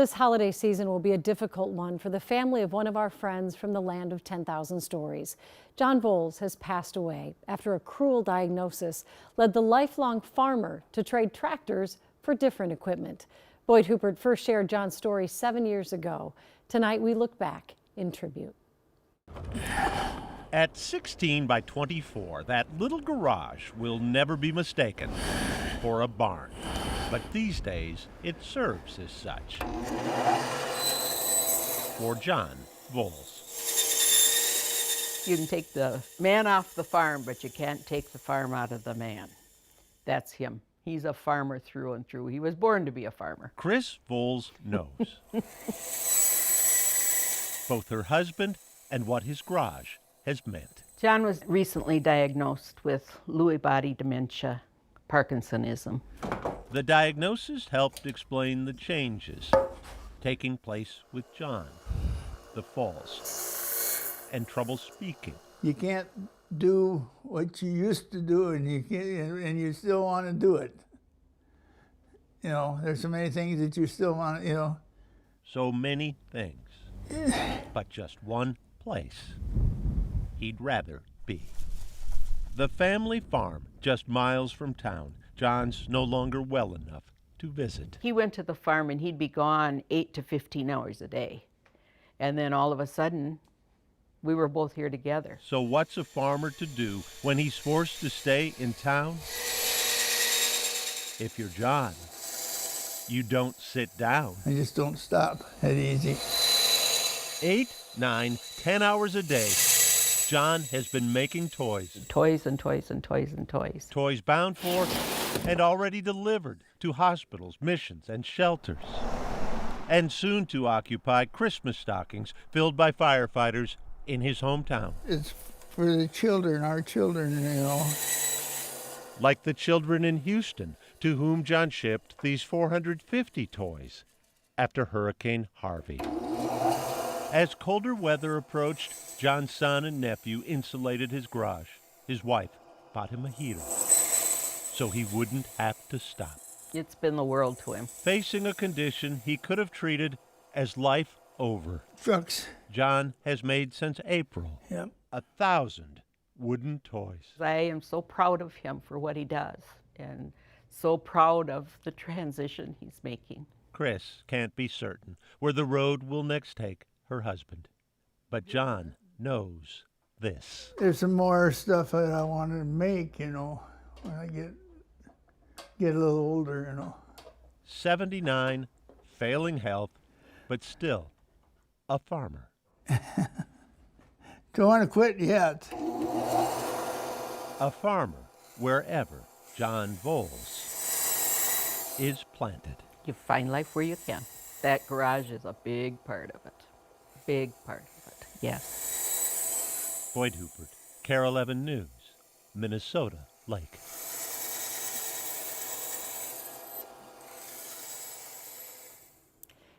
this holiday season will be a difficult one for the family of one of our friends from the land of 10,000 stories. John Voles has passed away after a cruel diagnosis led the lifelong farmer to trade tractors for different equipment. Boyd Huppert first shared John's story 7 years ago. Tonight we look back in tribute. At 16 by 24, that little garage will never be mistaken for a barn. But these days, it serves as such. For John Voles. You can take the man off the farm, but you can't take the farm out of the man. That's him. He's a farmer through and through. He was born to be a farmer. Chris Voles knows both her husband and what his garage has meant. John was recently diagnosed with Lewy body dementia, Parkinsonism. The diagnosis helped explain the changes taking place with John, the falls, and trouble speaking. You can't do what you used to do, and you still want to do it. You know, there's so many things that you still want to, you know. So many things, but just one place he'd rather be. The family farm just miles from town. John's no longer well enough to visit. He went to the farm and he'd be gone 8 to 15 hours a day. And then all of a sudden, we were both here together. So what's a farmer to do when he's forced to stay in town? If you're John, you don't sit down. I just don't stop that easy. 8, 9, 10 hours a day, John has been making toys. Toys and toys and toys and toys. Toys bound for and already delivered to hospitals, missions, and shelters. And soon to occupy Christmas stockings filled by firefighters in his hometown. It's for the children, our children, you know. Like the children in Houston, to whom John shipped these 450 toys after Hurricane Harvey. As colder weather approached, John's son and nephew insulated his garage. His wife bought him a heater so he wouldn't have to stop. It's been the world to him. Facing a condition he could have treated as life over. Trucks. John has made since April. Yep. 1,000 wooden toys. I am so proud of him for what he does and so proud of the transition he's making. Chris can't be certain where the road will next take her husband. But John knows this. There's some more stuff that I want to make, you know, when I get a little older, you know. 79, failing health, but still a farmer. Don't want to quit yet. A farmer wherever John Voles is planted. You find life where you can. That garage is a big part of it. Big part of it, yes. Boyd Huppert, KARE 11 News, Minnesota Lake.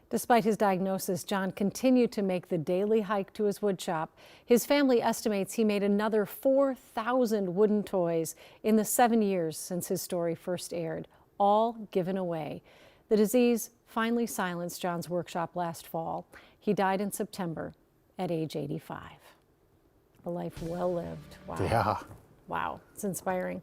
Despite his diagnosis, John continued to make the daily hike to his woodshop. His family estimates he made another 4,000 wooden toys in the 7 years since his story first aired, all given away. The disease finally silenced John's workshop last fall. He died in September at age 85. A life well lived. Wow. Yeah. Wow, it's inspiring.